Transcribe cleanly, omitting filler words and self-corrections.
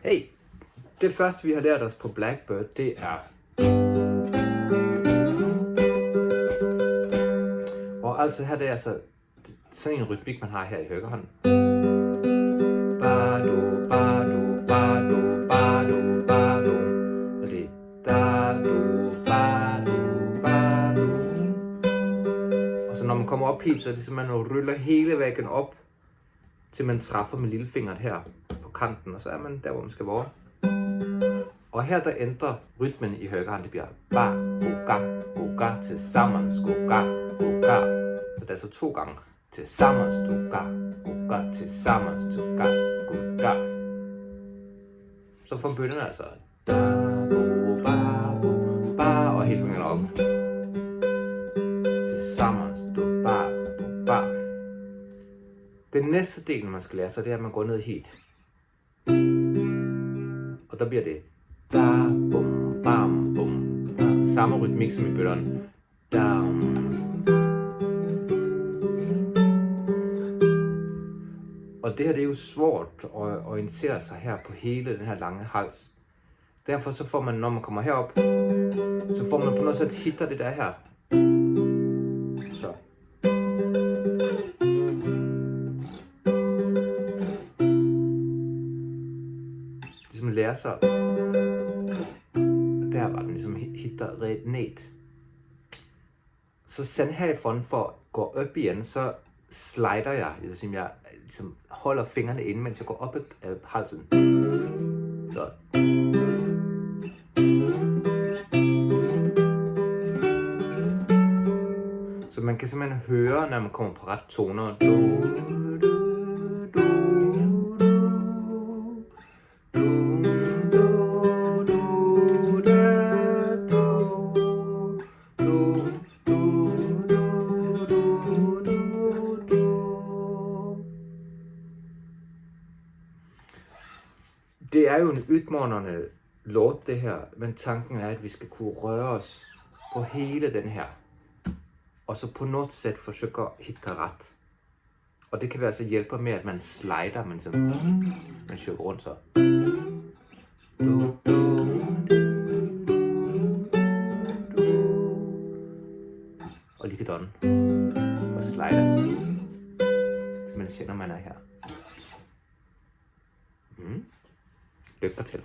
Hey, det første vi har lært os på Blackbird, det er... Og altså her, det er altså sådan en rytmik, man har her i højrehånden. Bado, bado, bado, bado, bado. Og det er dado, bado, bado. Og så når man kommer op hit, så er det simpelthen, at man ruller hele væggen op, til man træffer med lillefingeren her på kanten, og så er man der, hvor man skal være. Og her der ændrer rytmen i højrehånden, det bliver ba, go-ga, go-ga, til sammen, go-ga, go-ga. Så det er så 2 gange. Til sammen, go-ga, go-ga, til sammen, go-ga, go-ga. Så får bønnen altså da, bo, ba, bo, ba, og hele vejen op. Til sammen, go-ba, go-ba. Den næste del, man skal lære sig, det er, at man går ned hit. Og der bliver det da, bum, bam, bum, da. Samme rytmik som i bøtteren. Down. Og det her, det er jo svært at orientere sig her på hele den her lange hals. Derfor så får man, når man kommer herop, så får man på noget sæt hitter det der her. Så. Ligesom lærer sig. Der var den ligesom hitter ret ned. Så send herifra for at gå op igen, så slider jeg ligesom holder fingrene inde, mens jeg går op ad halsen. Så. Så man kan simpelthen høre, når man kommer på ret toner. Det er jo en udfordrende låt det her, men tanken er, at vi skal kunne røre os på hele den her. Og så på noget sæt forsøge at hitte ret. Og det kan være så hjælpe med, at man slider, man kører rundt så. Og likedan. Og slider. Så man kender, man er her. Lykke til.